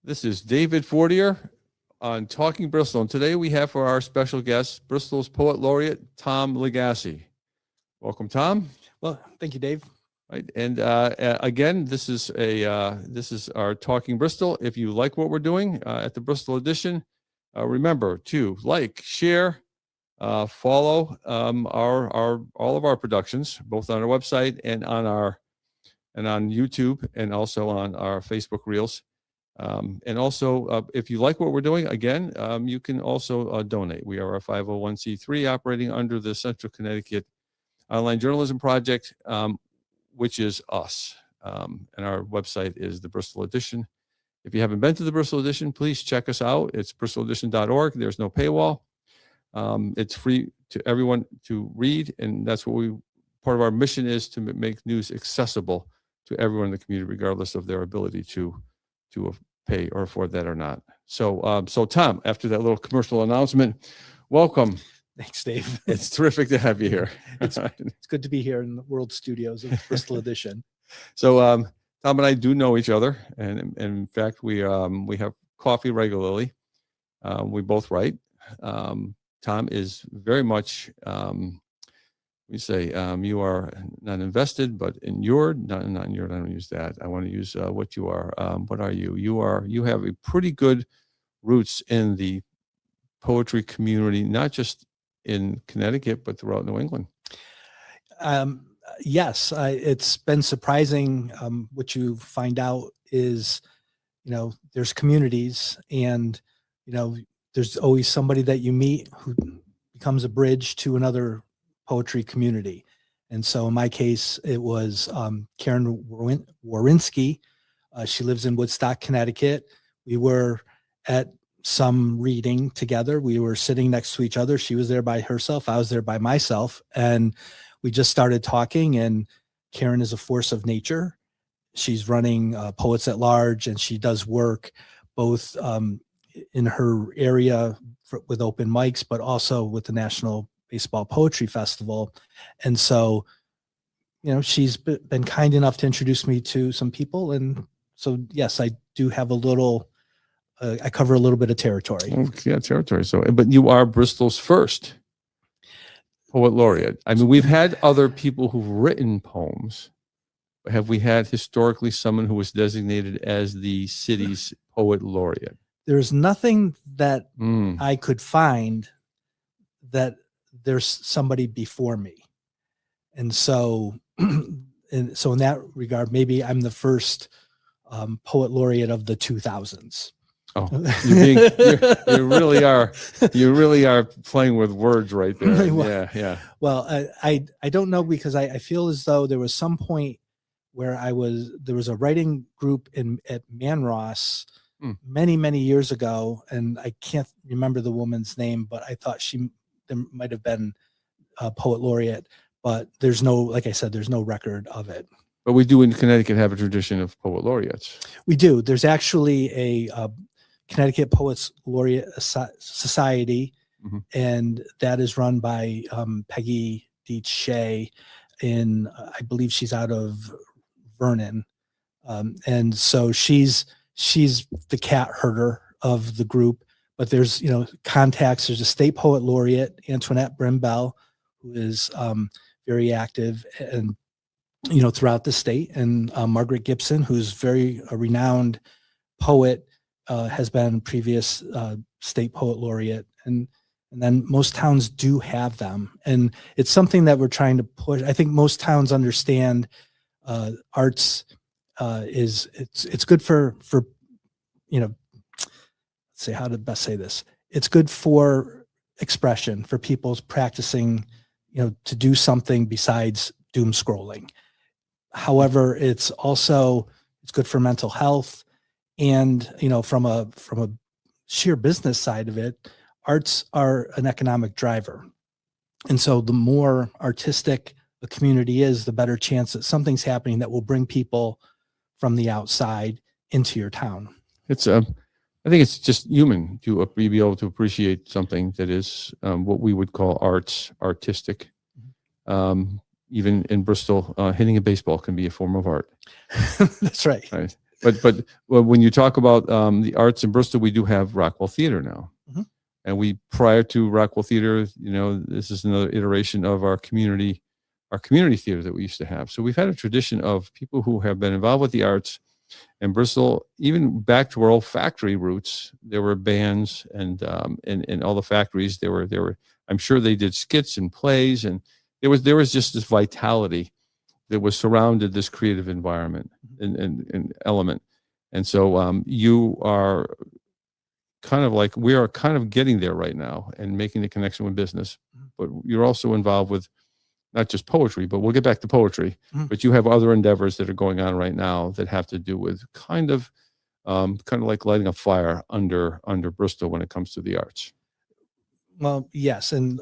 This is David Fortier on Talking Bristol, and today we have for our special guest Bristol's Poet Laureate, Tom LAgASSE. Welcome, Tom. Well, thank you, Dave. Right, and again, this is our Talking Bristol. If you like what we're doing at the Bristol edition, remember to like, share, follow all of our productions, both on our website and on YouTube, and also on our Facebook Reels. And also, if you like what we're doing, again, you can also donate. We are a 501c3 operating under the Central Connecticut Online Journalism Project, which is us. And our website is the Bristol Edition. If you haven't been to the Bristol Edition, please check us out. It's bristoledition.org. There's no paywall. It's free to everyone to read, and that's what part of our mission is, to make news accessible to everyone in the community, regardless of their ability to pay or afford that or not. So, Tom, after that little commercial announcement, welcome. Thanks, Dave. It's terrific to have you here. It's good to be here in the World Studios of Bristol Edition. So, Tom and I do know each other, and in fact, we have coffee regularly. We both write. Tom is very much, we say, you are not invested, but inured. Not inured. I don't use that. I want to use what you are. What are you? You have a pretty good roots in the poetry community, not just in Connecticut, but throughout New England. Yes, it's been surprising. What you find out is, there's communities, and there's always somebody that you meet who becomes a bridge to another poetry community. And so in my case, it was Karen Warinsky. She lives in Woodstock, Connecticut. We were at some reading together. We were sitting next to each other. She was there by herself. I was there by myself. And we just started talking, and Karen is a force of nature. She's running Poets at Large, and she does work both in her area with open mics, but also with the National Baseball Poetry Festival. And so, she's been kind enough to introduce me to some people. And so, yes, I do have I cover a little bit of territory. Yeah, territory. So, but you are Bristol's first Poet Laureate. I mean, we've had other people who've written poems. Have we had historically someone who was designated as the city's Poet Laureate? There's nothing that I could find that there's somebody before me. And so, in that regard, maybe I'm the first Poet Laureate of the 2000s. Oh, you really are playing with words right there. Yeah. Well, I don't know, because I feel as though there was some point where there was a writing group at Manross many years ago, and I can't remember the woman's name, but I thought there might have been a Poet Laureate, but there's no, like I said, there's no record of it. But we do in Connecticut have a tradition of Poet Laureates. We do. There's actually a Connecticut Poets Laureate Society, and that is run by Peggy Deitch Shea, I believe she's out of Vernon. And so she's the cat herder of the group. But there's, contacts. There's a state poet laureate, Antoinette Brimbell, who is very active and, throughout the state. And Margaret Gibson, who's a renowned poet, has been previous state poet laureate. And then most towns do have them. And it's something that we're trying to push. I think most towns understand arts it's good for say, how to best say this. It's good for expression, for people's practicing, to do something besides doom scrolling. However, it's good for mental health. And, from a sheer business side of it, arts are an economic driver. And so the more artistic a community is, the better chance that something's happening that will bring people from the outside into your town. I think it's just human to be able to appreciate something that is what we would call artistic. Even in Bristol, hitting a baseball can be a form of art. That's right. but well, when you talk about the arts in Bristol, we do have Rockwell Theater now. Mhm. And we, prior to Rockwell Theater, this is another iteration of our community theater that we used to have. So we've had a tradition of people who have been involved with the arts. And Bristol, even back to our old factory roots, there were bands and in all the factories. There were. I'm sure they did skits and plays, and there was just this vitality that was surrounded this creative environment and element. And so you are we are kind of getting there right now and making the connection with business. But you're also involved with not just poetry, but we'll get back to poetry. But you have other endeavors that are going on right now that have to do with kind of like lighting a fire under Bristol when it comes to the arts. Well, yes, and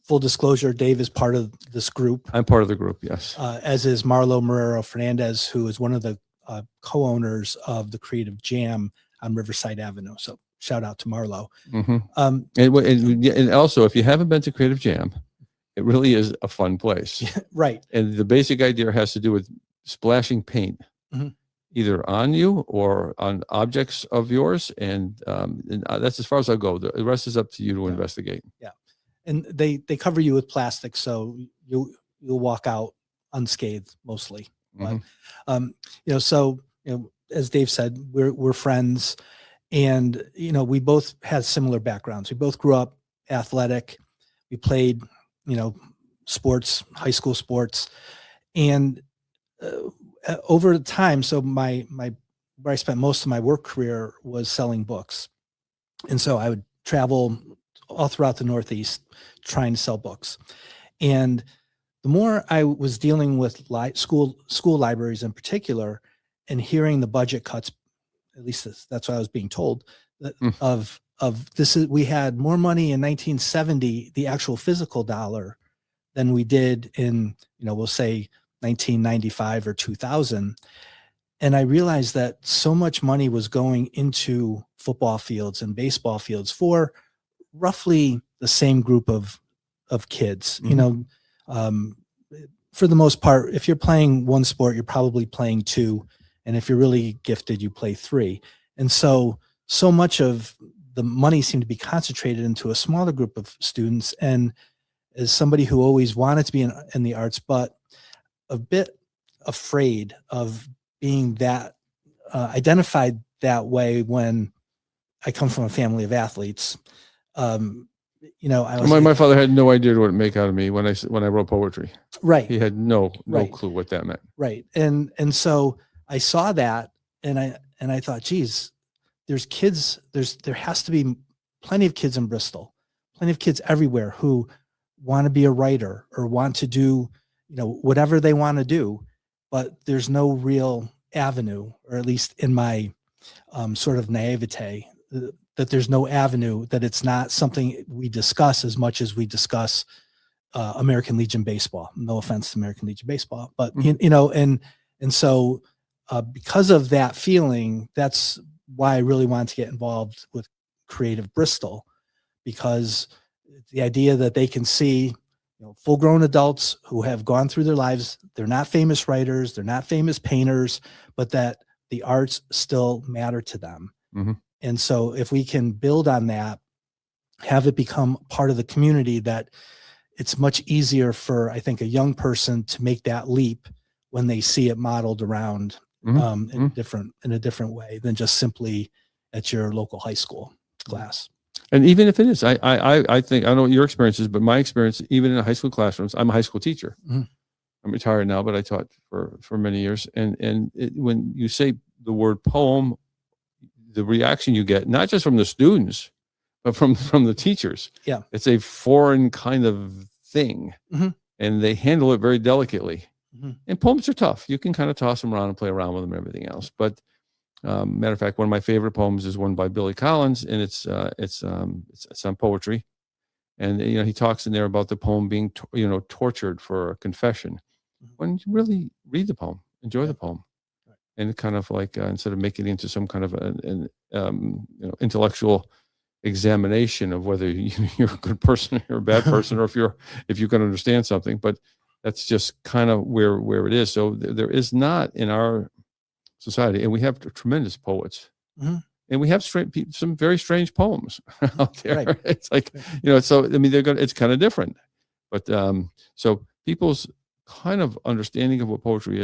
full disclosure, Dave is part of this group. I'm part of the group, yes. As is Marlo Marrero Fernandez, who is one of the co-owners of the Creative Jam on Riverside Avenue. So shout out to Marlo. And also, if you haven't been to Creative Jam, it really is a fun place. Right. And the basic idea has to do with splashing paint, either on you or on objects of yours. And that's as far as I'll go. The rest is up to you to investigate. Yeah. And they cover you with plastic, so you'll walk out unscathed mostly. But, as Dave said, we're friends, and we both had similar backgrounds. We both grew up athletic. We played, sports, high school sports, and over time. So where I spent most of my work career was selling books, and so I would travel all throughout the Northeast trying to sell books. And the more I was dealing with school libraries in particular, and hearing the budget cuts, at least that's what I was being told, of this we had more money in 1970, the actual physical dollar, than we did in, we'll say 1995 or 2000. And I realized that so much money was going into football fields and baseball fields for roughly the same group of kids. For the most part, if you're playing one sport, you're probably playing two. And if you're really gifted, you play three. And so much of the money seemed to be concentrated into a smaller group of students. And as somebody who always wanted to be in the arts, but a bit afraid of being that identified that way when I come from a family of athletes, my father had no idea what to make out of me when I wrote poetry. Right. He had no clue what that meant. Right. And so I saw that, and I thought, geez, there has to be plenty of kids in Bristol, plenty of kids everywhere who want to be a writer or want to do, whatever they want to do, but there's no real avenue, or at least in my sort of naivete, that there's no avenue, that it's not something we discuss as much as we discuss American Legion baseball. No offense to American Legion baseball, but and so because of that feeling, that's why I really wanted to get involved with Creative Bristol, because the idea that they can see full-grown adults who have gone through their lives, they're not famous writers, they're not famous painters, but that the arts still matter to them. And so if we can build on that, have it become part of the community, that it's much easier for, I think, a young person to make that leap when they see it modeled around in a different way than just simply at your local high school class. And even if it is, I think, I don't know what your experience is, but my experience, even in high school classrooms, I'm a high school teacher. I'm retired now, but I taught for many years. And when you say the word poem, the reaction you get, not just from the students, but from the teachers. Yeah. It's a foreign kind of thing. And they handle it very delicately. And poems are tough. You can kind of toss them around and play around with them and everything else. But matter of fact, one of my favorite poems is one by Billy Collins, and it's on poetry. And he talks in there about the poem being tortured for a confession. When you really read the poem, enjoy the poem. And kind of like instead of making it into some kind of an intellectual examination of whether you're a good person or a bad person, or if you can understand something, but that's just kind of where it is. So there is not in our society, and we have tremendous poets, Mhm. and we have some very strange poems out there. Right. It's like, so I mean, it's kind of different, but so people's kind of understanding of what poetry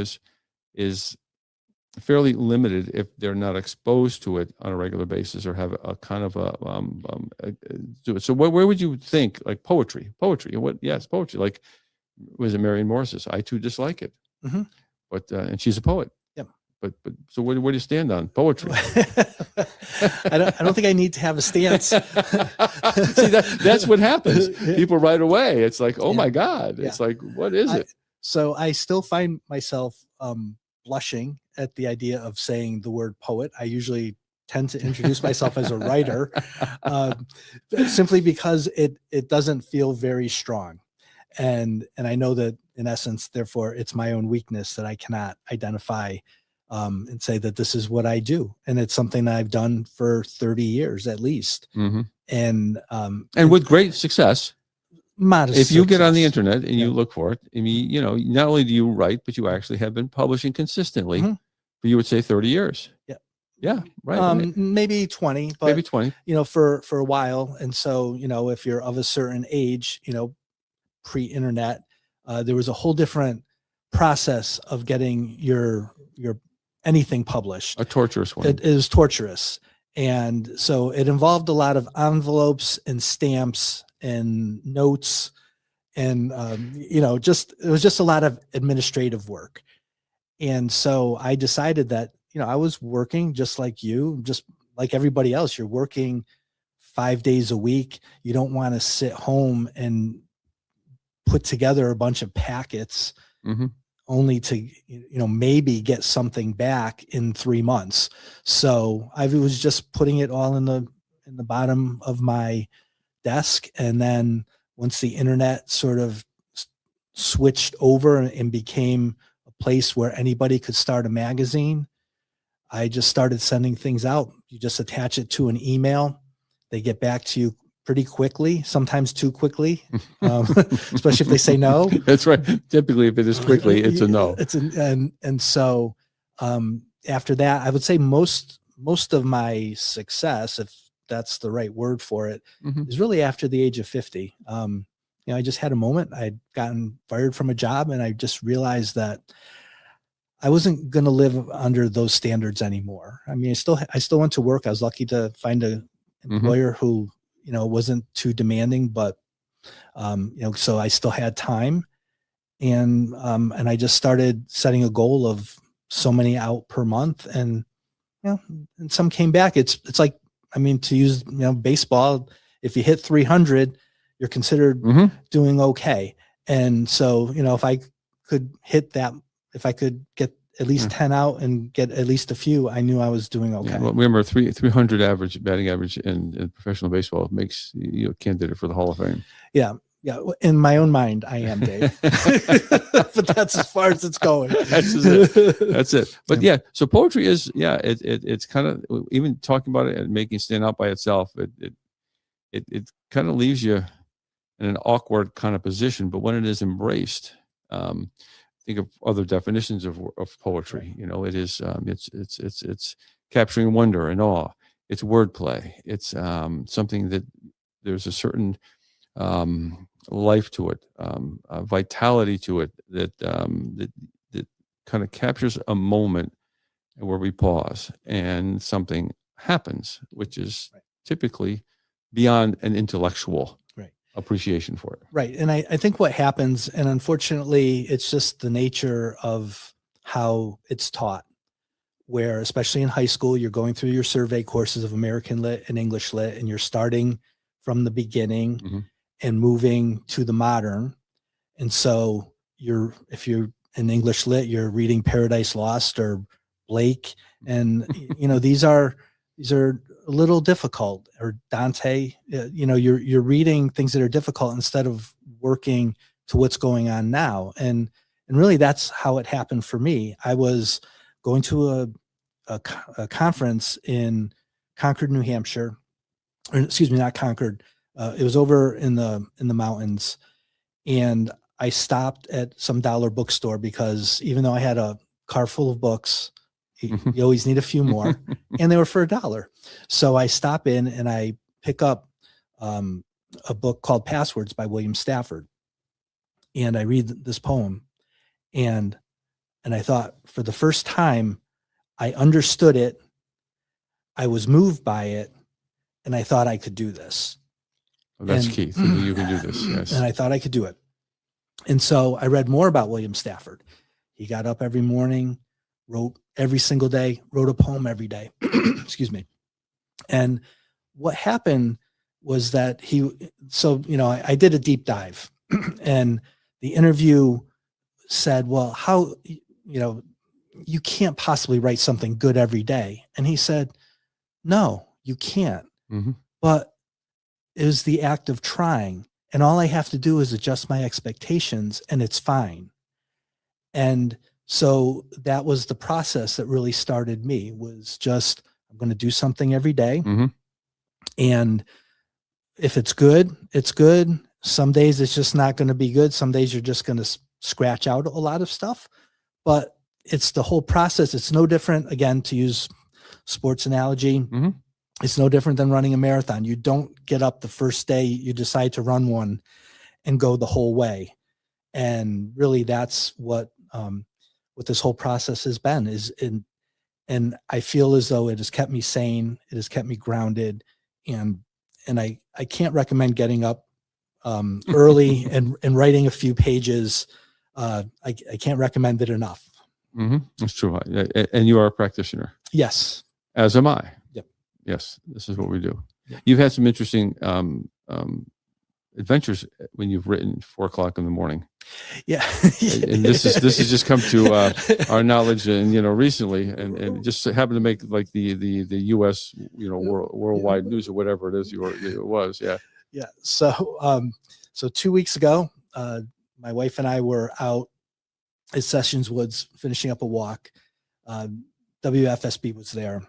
is fairly limited if they're not exposed to it on a regular basis or have a kind of do it. So where would you think, like, poetry, what? Yes, poetry. Like, was it Marion Morris's? I too dislike it, Mhm. but and she's a poet. Yep. But so where do you stand on poetry? I don't think I need to have a stance. See, that's what happens. People right away, it's like, oh Yeah. my God. It's like, what is it? So I still find myself blushing at the idea of saying the word poet. I usually tend to introduce myself as a writer, simply because it doesn't feel very strong. And I know that, in essence, therefore, it's my own weakness that I cannot identify and say that this is what I do. And it's something that I've done for 30 years at least. Mm-hmm. And with great success. Modest if you get on the success. internet and you look for it, I mean, not only do you write, but you actually have been publishing consistently. Mhm. But you would say 30 years. Yeah. Yeah. Right. Maybe 20, but Maybe 20. for a while. And so, if you're of a certain age, pre-internet, there was a whole different process of getting your anything published. A torturous one. It was torturous. And so it involved a lot of envelopes and stamps and notes. And, it was just a lot of administrative work. And so I decided that, I was working just like you, just like everybody else. You're working 5 days a week. You don't want to sit home and put together a bunch of packets Mm-hmm. only to, maybe get something back in 3 months. So I was just putting it all in the bottom of my desk. And then once the internet sort of switched over and became a place where anybody could start a magazine, I just started sending things out. You just attach it to an email. They get back to you pretty quickly, sometimes too quickly, especially if they say no. That's right. Typically, if it is quickly, it's a no. And so after that, I would say most of my success, if that's the right word for it, Mm-hmm. is really after the age of 50. I just had a moment. I'd gotten fired from a job, and I just realized that I wasn't going to live under those standards anymore. I mean, I still went to work. I was lucky to find an employer who, wasn't too demanding, but, so I still had time, and I just started setting a goal of so many out per month, and, and some came back. It's like, I mean, to use, baseball, if you hit 300, you're considered doing okay. And so, if I could hit that, if I could get at least 10 out and get at least a few, I knew I was doing okay. Yeah, well, remember, 300 batting average in professional baseball makes you a candidate for the Hall of Fame. Yeah. Yeah. In my own mind, I am, Dave. But that's as far as it's going. That's it. But yeah, so poetry is, it's kind of, even talking about it and making it stand out by itself, it kind of leaves you in an awkward kind of position. But when it is embraced, think of other definitions of poetry. It is it's capturing wonder and awe. It's wordplay. It's something that there's a certain life to it, vitality to it that kind of captures a moment where we pause and something happens, which is typically beyond an intellectual appreciation for it. Right. And I think what happens, and unfortunately, it's just the nature of how it's taught, where, especially in high school, you're going through your survey courses of American Lit and English Lit, and you're starting from the beginning and moving to the modern. And so if you're in English Lit, you're reading Paradise Lost or Blake. And, these are a little difficult, or Dante, you're reading things that are difficult instead of working to what's going on now. And really that's how it happened for me. I was going to a conference in Concord, New Hampshire, or excuse me, not Concord. It was over in the mountains. And I stopped at some dollar bookstore because even though I had a car full of books, You always need a few more. And they were for $1. So I stop in and I pick up a book called Passwords by William Stafford. And I read this poem, and I thought, for the first time, I understood it. I was moved by it, and I thought I could do this. Well, that's key. Thinking you can do this. Yes. And I thought I could do it. And so I read more about William Stafford. He got up every morning, wrote every single day, wrote a poem every day. Excuse me. And what happened was that I did a deep dive, and the interview said, well, how, you can't possibly write something good every day. And he said, no, you can't. Mm-hmm. But it was the act of trying. And all I have to do is adjust my expectations, and it's fine. And so that was the process that really started me, was just, I'm going to do something every day. Mm-hmm. And if it's good, it's good. Some days it's just not going to be good. Some days you're just going to scratch out a lot of stuff, but it's the whole process. It's no different, again, to use sports analogy. Mm-hmm. It's no different than running a marathon. You don't get up the first day you decide to run one and go the whole way. And really that's what this whole process has been, and I feel as though it has kept me sane. It has kept me grounded. And I can't recommend getting up early and writing a few pages. I can't recommend it enough. Mm-hmm. That's true. And you are a practitioner. Yes. As am I. Yep. Yes. This is what we do. Yep. You've had some interesting adventures when you've written 4 o'clock in the morning. Yeah. And this has just come to our knowledge, and recently, and just happened to make like the U.S. worldwide news or whatever it is it was. Yeah. Yeah. So 2 weeks ago, my wife and I were out at Sessions Woods finishing up a walk. WFSB was there,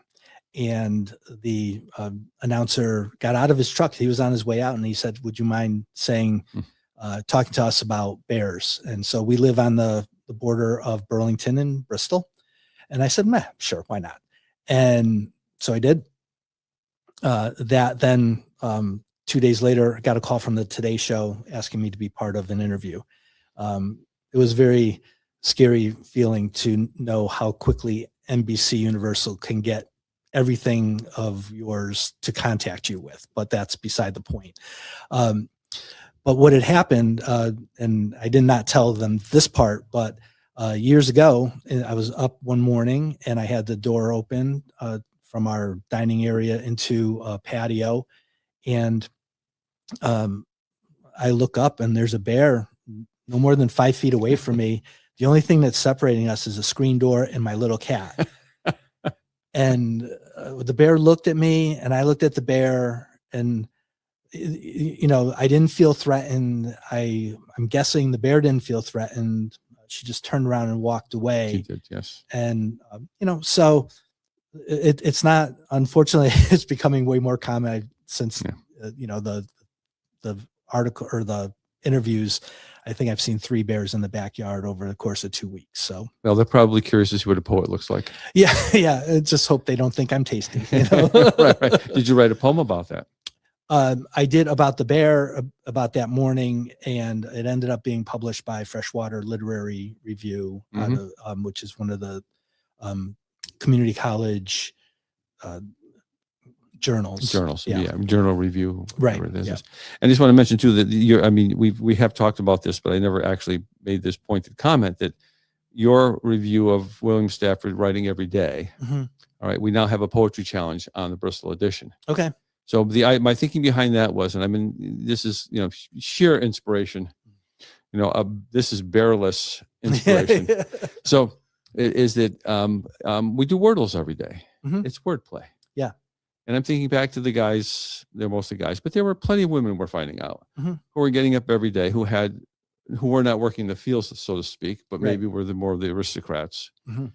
and the announcer got out of his truck. He was on his way out, and he said, "Would you mind talking to us about bears?" And so we live on the border of Burlington and Bristol. And I said, sure, why not? And so I did. Then 2 days later, I got a call from the Today Show asking me to be part of an interview. It was very scary feeling to know how quickly NBC Universal can get everything of yours to contact you with, but that's beside the point. But what had happened, and I did not tell them this part, but years ago, I was up one morning and I had the door open from our dining area into a patio, and I look up and there's a bear no more than 5 feet away from me. The only thing that's separating us is a screen door and my little cat. And the bear looked at me and I looked at the bear, and I didn't feel threatened. I'm guessing the bear didn't feel threatened. She just turned around and walked away. She did, yes. And so it's not, unfortunately, it's becoming way more common since the article or the interviews. I think I've seen 3 bears in the backyard over the course of 2 weeks. So, well, they're probably curious to see what a poet looks like. Yeah. I just hope they don't think I'm tasty. Right. Did you write a poem about that? I did, about the bear, about that morning, and it ended up being published by Freshwater Literary Review, which is one of the community college journals. Journal review, right? Yeah. And I just want to mention too that we have talked about this, but I never actually made this pointed comment that your review of William Stafford writing every day. Mm-hmm. All right, we now have a poetry challenge on the Bristol edition. Okay. So my thinking behind that was, and this is sheer inspiration. This is bearless inspiration. So is that we do Wordles every day. Mm-hmm. It's wordplay. Yeah. And I'm thinking back to the guys, they're mostly guys, but there were plenty of women we're finding out mm-hmm. who were getting up every day, who were not working the fields, so to speak, but right. maybe were more of the aristocrats. Mm-hmm.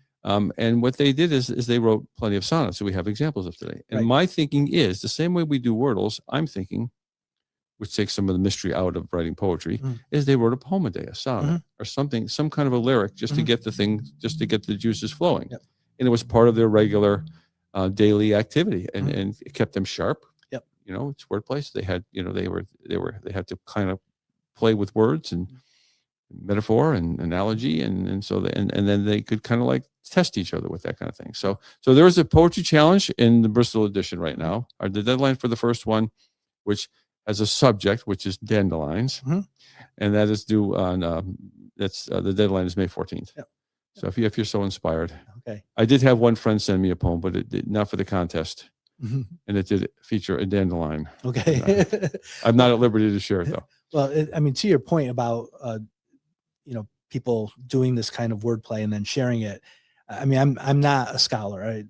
And what they did is they wrote plenty of sonnets. So we have examples of today. And right. my thinking is the same way we do Wordles, I'm thinking, which takes some of the mystery out of writing poetry, is they wrote a poem a day, a sonnet or something, some kind of a lyric just to get the thing, just to get the juices flowing. Yep. and it was part of their regular daily activity, and it kept them sharp. Yep. You know, it's wordplay. So they had, they had to kind of play with words and metaphor and analogy, and so and then they could kind of like test each other with that kind of thing. So there is a poetry challenge in the Bristol edition right now. The deadline for the first one, which has a subject, which is dandelions, and that is due on the deadline is May 14th. Yep. So if you're so inspired, okay. I did have one friend send me a poem, but it did not for the contest, and it did feature a dandelion. Okay. I'm not at liberty to share it though. Well, I mean, to your point about people doing this kind of wordplay and then sharing it. I mean, I'm not a scholar,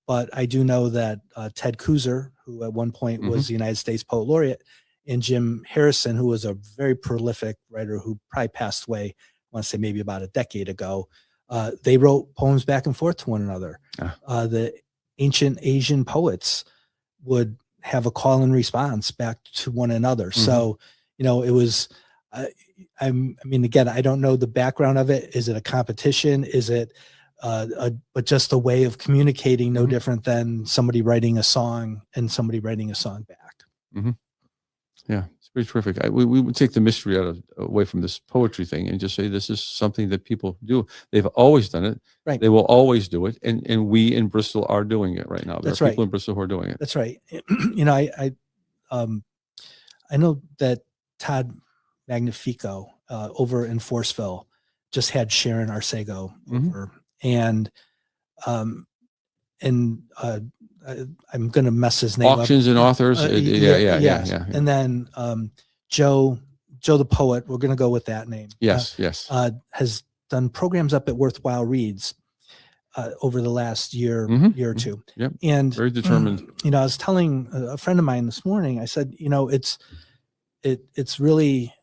but I do know that Ted Kooser, who at one point was the United States Poet Laureate, and Jim Harrison, who was a very prolific writer who probably passed away, I want to say maybe about a decade ago, they wrote poems back and forth to one another. The ancient Asian poets would have a call and response back to one another. So, it was, I mean, again, I don't know the background of it. Is it a competition? Is it but just a way of communicating, no different than somebody writing a song and somebody writing a song back. Yeah, it's pretty terrific. We would take the mystery away from this poetry thing and just say this is something that people do. They've always done it. Right. They will always do it. And we in Bristol are doing it right now. There are people in Bristol who are doing it. That's right. I know that Todd Magnifico over in Forceville just had Sharon Arcego over, and I'm going to mess his name Auctions up. and authors. Yeah. And then Joe the poet, we're going to go with that name. Yes. Has done programs up at Worthwhile Reads over the last year or two. Yep. And very determined. I was telling a friend of mine this morning, I said, it's really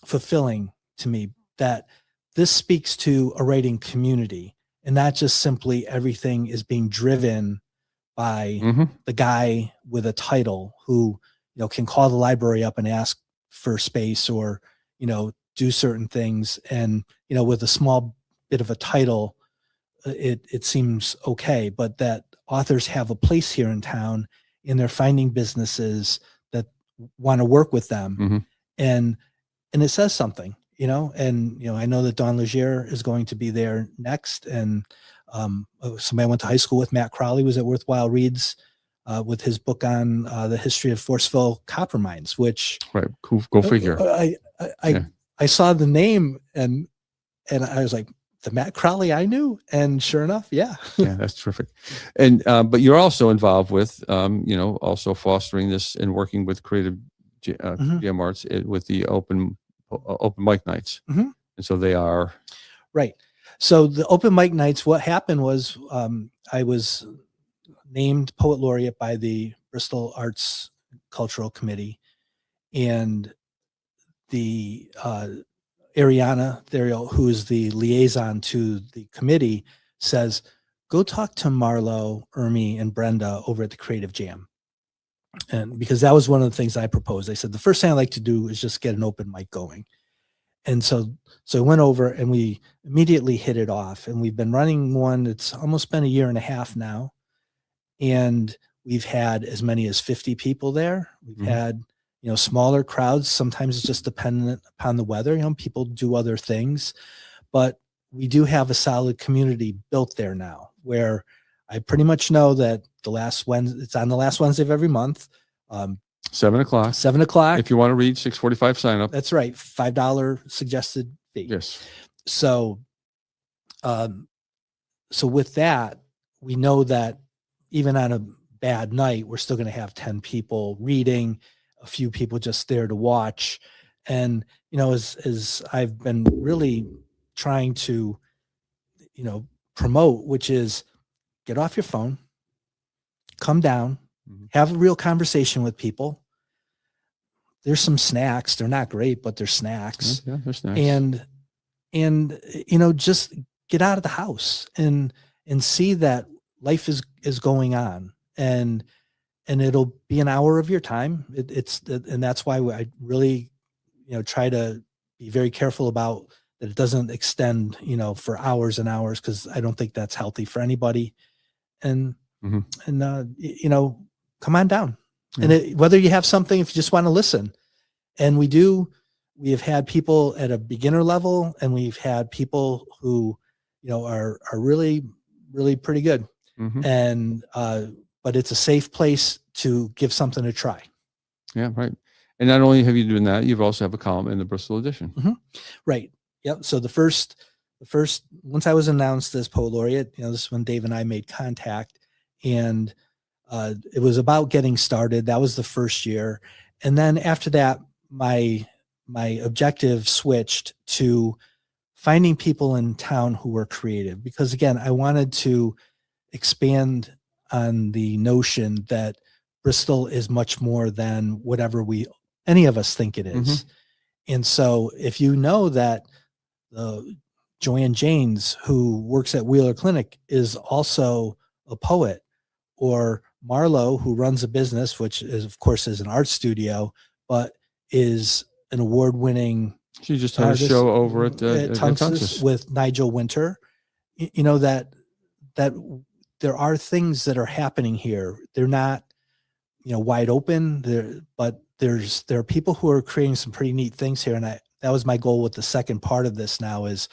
fulfilling to me that this speaks to a writing community, and not just simply everything is being driven by the guy with a title who, can call the library up and ask for space, or, do certain things. And, with a small bit of a title, it seems okay, but that authors have a place here in town, and they're finding businesses that want to work with them. And it says something, and, I know that Don Legier is going to be there next. And somebody I went to high school with, Matt Crowley, was at Worthwhile Reads with his book on the history of Forceville copper mines, which go figure. I saw the name and I was like, the Matt Crowley I knew, and sure enough, yeah, that's terrific. And but you're also involved with also fostering this and working with creative GM Arts with the open mic nights. And so they are right. So the open mic nights, what happened was I was named Poet Laureate by the Bristol Arts Cultural Committee, and the Ariana Theriot, who is the liaison to the committee, says, go talk to Marlo, Ermi, and Brenda over at the Creative Jam. And because that was one of the things I proposed. I said, the first thing I like to do is just get an open mic going. And so I went over and we immediately hit it off, and we've been running one. It's almost been a year and a half now. And we've had as many as 50 people there. We've had, smaller crowds. Sometimes it's just dependent upon the weather. People do other things, but we do have a solid community built there now, where I pretty much know that it's on the last Wednesday of every month. 7 o'clock. 7 o'clock. If you want to read, 6:45 sign up. That's right. $5 suggested fee. Yes. So, so with that, we know that even on a bad night, we're still going to have 10 people reading, a few people just there to watch. And, as I've been really trying to, promote, which is get off your phone, come down, have a real conversation with people. There's some snacks. They're not great, but they're snacks. Yeah, they're snacks. And just get out of the house and see that life is going on, and it'll be an hour of your time. And that's why I really, try to be very careful about that it doesn't extend, for hours and hours, because I don't think that's healthy for anybody. And Mhm. come on down. Yeah. And whether you have something, if you just want to listen, and we have had people at a beginner level, and we've had people who, are really, really pretty good. Mhm. And, but it's a safe place to give something a try. Yeah, right. And not only have you done that, you've also have a column in the Bristol edition. Right. Yep. So the first, once I was announced as poet laureate, this is when Dave and I made contact, and it was about getting started. That was the first year. And then after that, my objective switched to finding people in town who were creative, because again, I wanted to expand on the notion that Bristol is much more than whatever any of us think it is. And so if you know that Joanne Janes, who works at Wheeler Clinic, is also a poet, or Marlo, who runs a business, which is, of course, is an art studio, but is an award-winning She just had a show over at Tunxus with Nigel Winter. That there are things that are happening here. They're not, wide open. But there are people who are creating some pretty neat things here, and that was my goal with the second part of this. Now is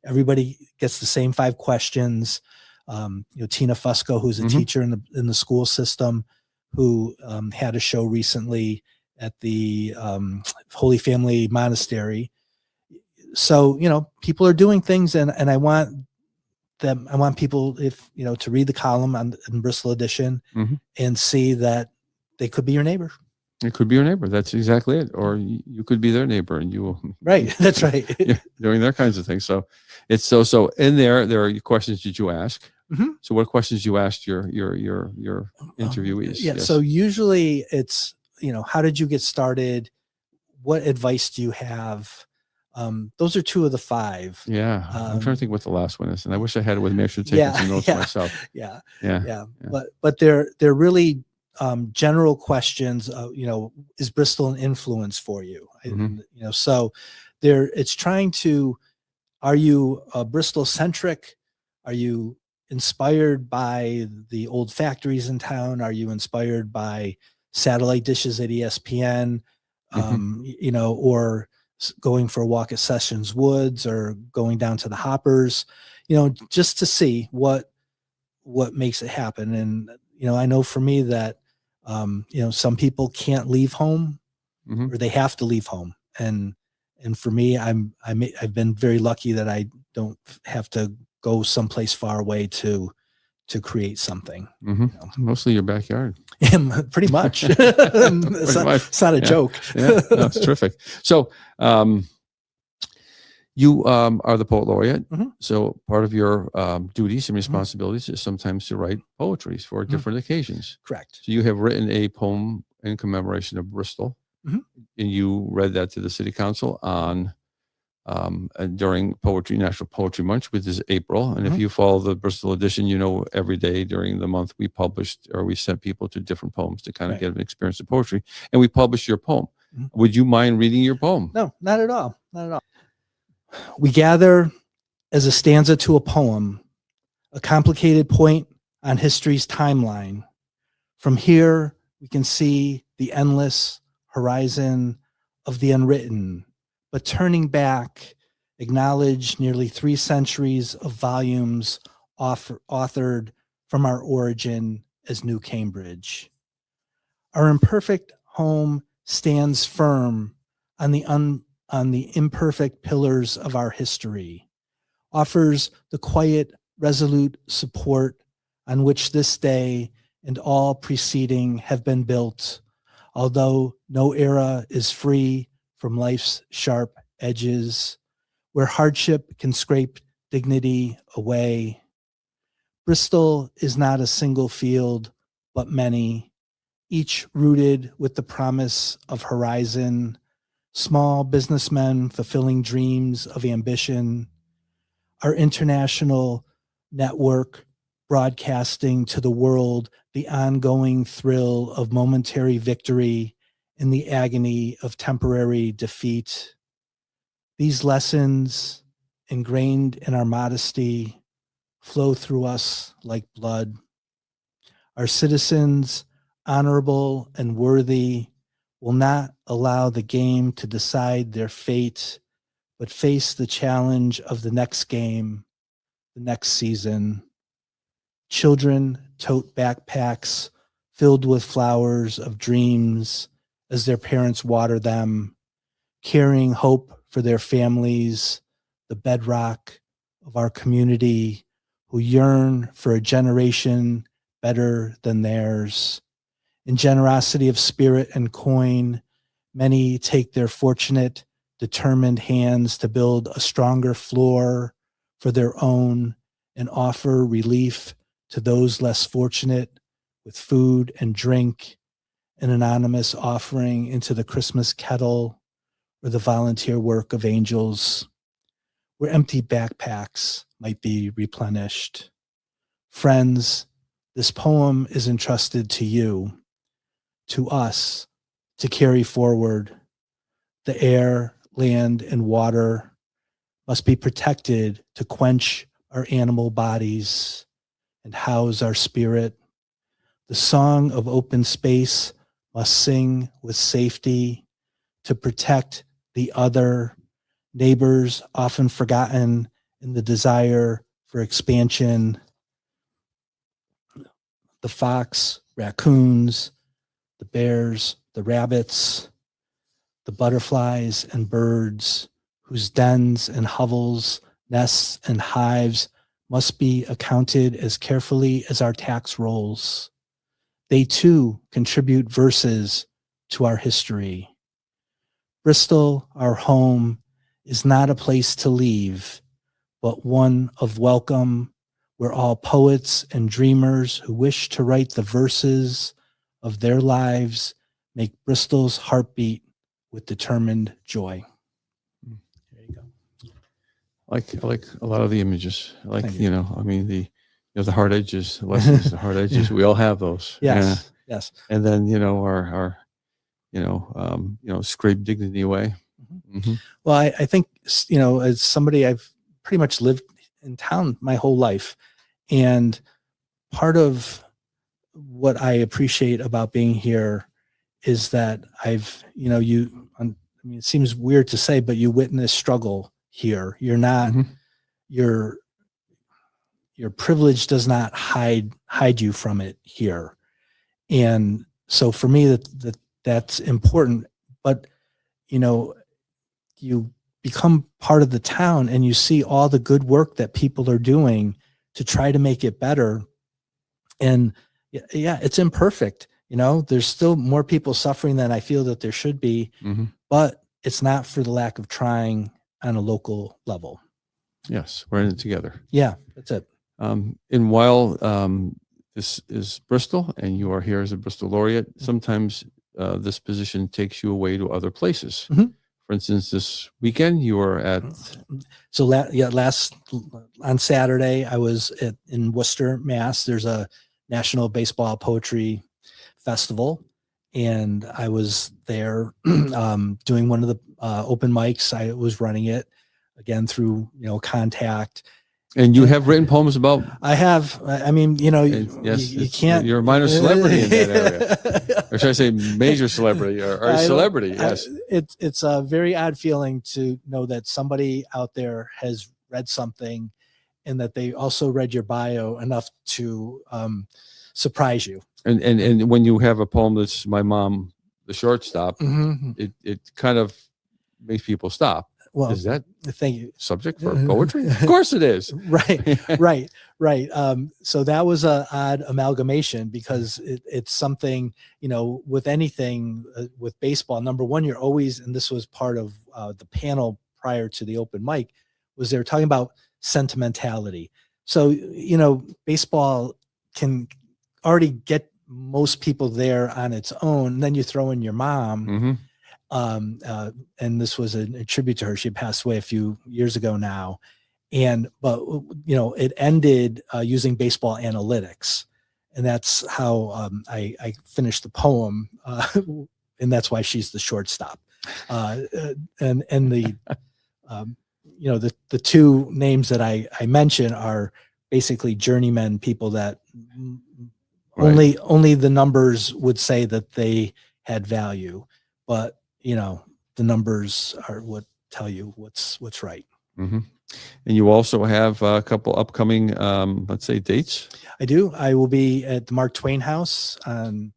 everybody gets the same 5 questions. Tina Fusco, who's a teacher in the school system, who had a show recently at the Holy Family Monastery. So, people are doing things, and I want people, to read the column in Bristol edition and see that they could be your neighbor. It could be your neighbor. That's exactly it. Or you could be their neighbor, and you will. Right. That's right. Doing their kinds of things. So it's so in there are questions that you ask. So what questions you asked your interviewees? Yes. So usually it's, how did you get started? What advice do you have? Those are 2 of the 5. Yeah. I'm trying to think what the last one is, and I wish I had it with me. I should take some notes myself. Yeah. Yeah. But they're really general questions. Is Bristol an influence for you? So it's trying to, are you Bristol centric? Are you inspired by the old factories in town? Are you inspired by satellite dishes at ESPN? Or going for a walk at Sessions Woods, or going down to the Hoppers, just to see what makes it happen. And, I know for me that, some people can't leave home, or they have to leave home. And for me, I've been very lucky that I don't have to go someplace far away to create something. Mostly your backyard. Pretty much. It's not a joke. Yeah, that's terrific. So you are the poet laureate. So part of your duties and responsibilities is sometimes to write poetry for different occasions. Correct. So you have written a poem in commemoration of Bristol, and you read that to the city council on during National Poetry Month, which is April. And if you follow the Bristol edition, every day during the month we published, or we sent people to different poems to kind of get an experience of poetry, and we published your poem. Would you mind reading your poem? No, not at all. Not at all. We gather as a stanza to a poem, a complicated point on history's timeline. From here, we can see the endless horizon of the unwritten, but turning back, acknowledge nearly 3 centuries of volumes authored from our origin as New Cambridge. Our imperfect home stands firm on the imperfect pillars of our history, offers the quiet, resolute support on which this day and all preceding have been built, although no era is free from life's sharp edges, where hardship can scrape dignity away. Bristol is not a single field, but many, each rooted with the promise of horizon, small businessmen fulfilling dreams of ambition, our international network broadcasting to the world the ongoing thrill of momentary victory in the agony of temporary defeat. These lessons ingrained in our modesty, flow through us like blood. Our citizens, honorable and worthy, will not allow the game to decide their fate, but face the challenge of the next game, the next season. Children tote backpacks filled with flowers of dreams as their parents water them, carrying hope for their families, the bedrock of our community, who yearn for a generation better than theirs. In generosity of spirit and coin, many take their fortunate, determined hands to build a stronger floor for their own and offer relief to those less fortunate with food and drink, an anonymous offering into the Christmas kettle or the volunteer work of angels, where empty backpacks might be replenished. Friends, this poem is entrusted to you, to us, to carry forward. The air, land, and water must be protected to quench our animal bodies and house our spirit. The song of open space must sing with safety to protect the other, neighbors often forgotten in the desire for expansion. The fox, raccoons, the bears, the rabbits, the butterflies and birds whose dens and hovels, nests and hives must be accounted as carefully as our tax rolls. They too contribute verses to our history. Bristol, our home, is not a place to leave, but one of welcome, where all poets and dreamers who wish to write the verses of their lives make Bristol's heartbeat with determined joy. There you go. I like a lot of the images. I like, Thank you. I mean, the hard edges, the lessons, the hard edges. We all have those. Yes, yes. And then, our scrape dignity away. Mm-hmm. Well, I think, as somebody, I've pretty much lived in town my whole life. And part of what I appreciate about being here is that I've, it seems weird to say, but you witness struggle here. You're not, Mm-hmm. your privilege does not hide you from it here. And so for me, that's important. But, you become part of the town and you see all the good work that people are doing to try to make it better. And yeah, it's imperfect. There's still more people suffering than I feel that there should be, Mm-hmm. but it's not for the lack of trying on a local level. Yes, we're in it together. Yeah, that's it. And while this is Bristol and you are here as a Bristol laureate, sometimes this position takes you away to other places. Mm-hmm. For instance, this weekend you were at. So last on Saturday, I was in Worcester, Mass. There's a National Baseball Poetry Festival, and I was there doing one of the open mics. I was running it again through contact. And you have written poems about. I have. I mean, yes, you can't. You're a minor celebrity in that area, or should I say, major celebrity or a celebrity? Yes, it's a very odd feeling to know that somebody out there has read something, and that they also read your bio enough to surprise you. And when you have a poem that's "My Mom, the Shortstop," Mm-hmm. it kind of makes people stop. Well, is that thank you. Subject for poetry? Of course it is. Right. So that was an odd amalgamation because it's something, with anything with baseball, number one, you're always, and this was part of the panel prior to the open mic, was they were talking about sentimentality. So, baseball can already get most people there on its own. And then you throw in your mom. Mm-hmm. And this was a tribute to her. She passed away a few years ago now. But it ended using baseball analytics. And that's how I finished the poem. And that's why she's the shortstop. And the, you know, the two names that I mentioned are basically journeymen, people that only the numbers would say that they had value, but you know, the numbers are what tell you what's right. Mm-hmm. And you also have a couple upcoming, let's say, dates. I do. I will be at the Mark Twain House on,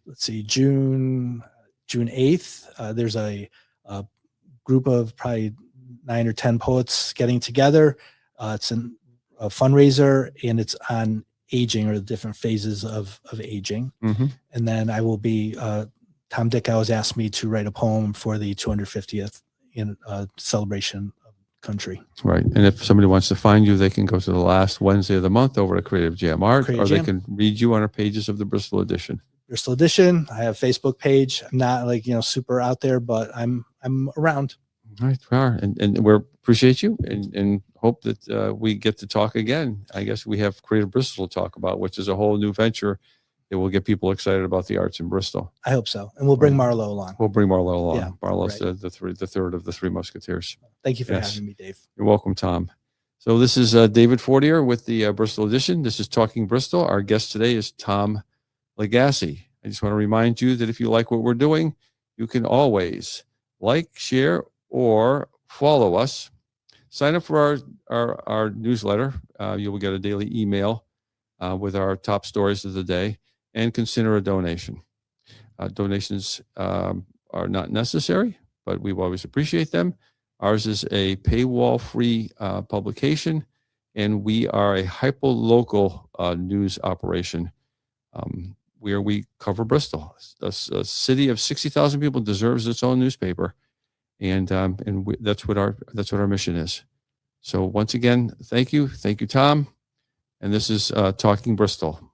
let's see, June 8th. There's a group of probably 9 or 10 poets getting together. It's a fundraiser, and it's on aging, or the different phases of aging. Mm-hmm. And then I will be, Tom Dickow has asked me to write a poem for the 250th in celebration of country. Right. And if somebody wants to find you, they can go to the last Wednesday of the month over to Creative Jam Art, Creative or they Jam. can read you on our pages of the Bristol edition. Bristol edition. I have a Facebook page. I'm not like, you know, super out there, but I'm around. All right, we are, and we appreciate you, and hope that we get to talk again. I guess we have Creative Bristol to talk about, which is a whole new venture that will get people excited about the arts in Bristol. I hope so, and we'll bring Right. Marlo along. We'll bring Marlo along. Yeah, Marlo's right. the third of the Three Musketeers. Thank you for Yes. having me, Dave. You're welcome, Tom. So this is David Fortier with the Bristol edition. This is Talking Bristol. Our guest today is Tom LAgASSE. I just want to remind you that if you like what we're doing, you can always like, share, or follow us. Sign up for our newsletter. You will get a daily email with our top stories of the day, and consider a donation. Donations are not necessary, but we always appreciate them. Ours is a paywall-free publication, and we are a hyper-local news operation where we cover Bristol. A city of 60,000 people deserves its own newspaper, and that's what our mission is. So once again, thank you, Tom, and this is Talking Bristol.